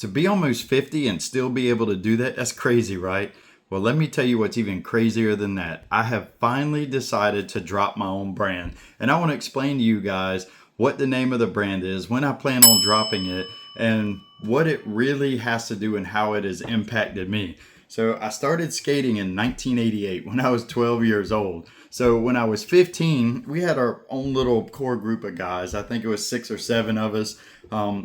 To be almost 50 and still be able to do that, that's crazy, right? Well, let me tell you what's even crazier than that. I have finally decided to drop my own brand. And I want to explain to you guys what the name of the brand is, when I plan on dropping it, and what it really has to do and how it has impacted me. So I started skating in 1988 when I was 12 years old. So when I was 15, we had our own little core group of guys. I think it was 6 or 7 of us.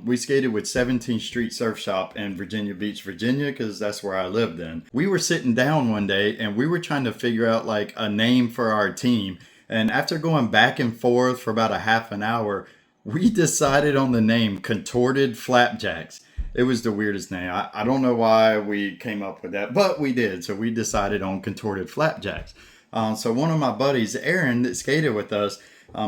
We skated with 17th Street Surf Shop in Virginia Beach, Virginia, because that's where I lived then. We were sitting down one day and we were trying to figure out like a name for our team. And after going back and forth for about a half an hour, we decided on the name Contorted Flapjacks. It was the weirdest name. I don't know why we came up with that, but we did. So we decided on Contorted Flapjacks. So one of my buddies, Aaron, that skated with us,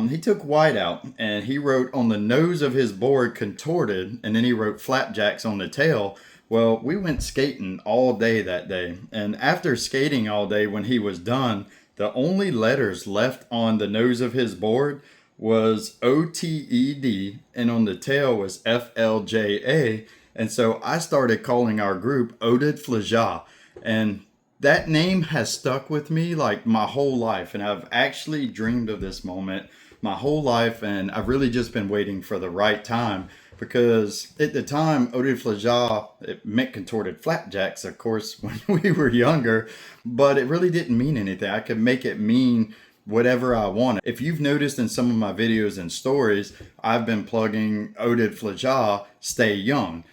he took white out and he wrote on the nose of his board contorted, and then he wrote flapjacks on the tail. Well, we went skating all day that day. And after skating all day, when he was done, the only letters left on the nose of his board was OTED, and on the tail was FLJA. And so I started calling our group OTED FLJA. And that name has stuck with me like my whole life. And I've actually dreamed of this moment my whole life. And I've really just been waiting for the right time, because at the time, OTED FLJA, it meant contorted flapjacks, of course, when we were younger, but it really didn't mean anything. I could make it mean whatever I wanted. If you've noticed in some of my videos and stories, I've been plugging OTED FLJA, stay young.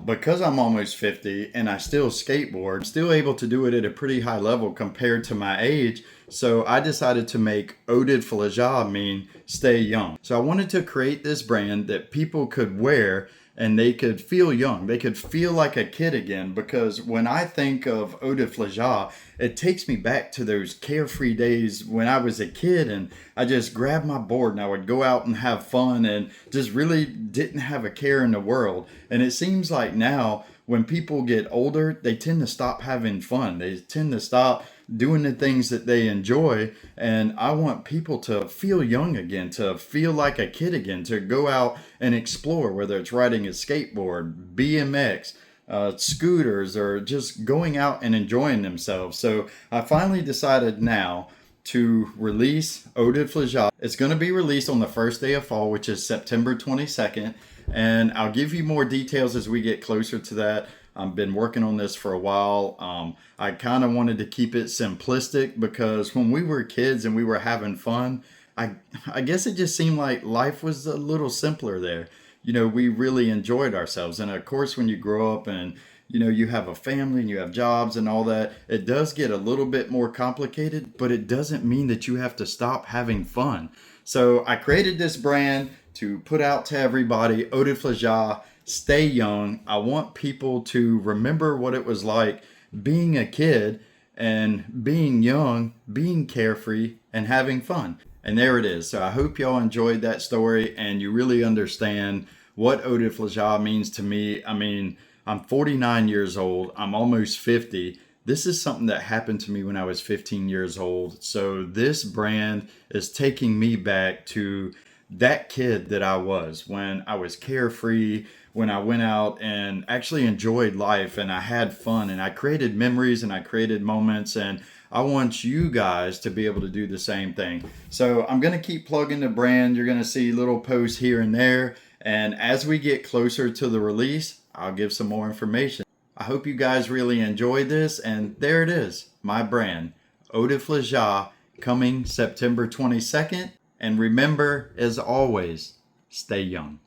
Because I'm almost 50 and I still skateboard, I'm still able to do it at a pretty high level compared to my age. So I decided to make OTED FLJA mean stay young. So I wanted to create this brand that people could wear and they could feel young. They could feel like a kid again, because when I think of OTED FLJA, it takes me back to those carefree days when I was a kid and I just grabbed my board and I would go out and have fun and just really didn't have a care in the world. And it seems like now when people get older, they tend to stop having fun. They tend to stop doing the things that they enjoy. And I want people to feel young again, to feel like a kid again, to go out and explore, whether it's riding a skateboard, BMX, scooters, or just going out and enjoying themselves. So I finally decided now to release OTED FLJA. It's going to be released on the first day of fall, which is September 22nd. And I'll give you more details as we get closer to that. I've been working on this for a while. I kind of wanted to keep it simplistic, because when we were kids and we were having fun, I guess it just seemed like life was a little simpler there. You know, we really enjoyed ourselves. And of course, when you grow up and, you know, you have a family and you have jobs and all that, it does get a little bit more complicated, but it doesn't mean that you have to stop having fun. So I created this brand to put out to everybody, OTED FLJA, stay young. I want people to remember what it was like being a kid and being young, being carefree, and having fun. And there it is. So I hope y'all enjoyed that story and you really understand what OTED FLJA means to me. I mean, I'm 49 years old. I'm almost 50. This is something that happened to me when I was 15 years old. So this brand is taking me back to that kid that I was when I was carefree, when I went out and actually enjoyed life and I had fun and I created memories and I created moments, and I want you guys to be able to do the same thing. So I'm going to keep plugging the brand. You're going to see little posts here and there. And as we get closer to the release, I'll give some more information. I hope you guys really enjoyed this. And there it is, my brand, OTED FLJA, coming September 22nd. And remember, as always, stay young.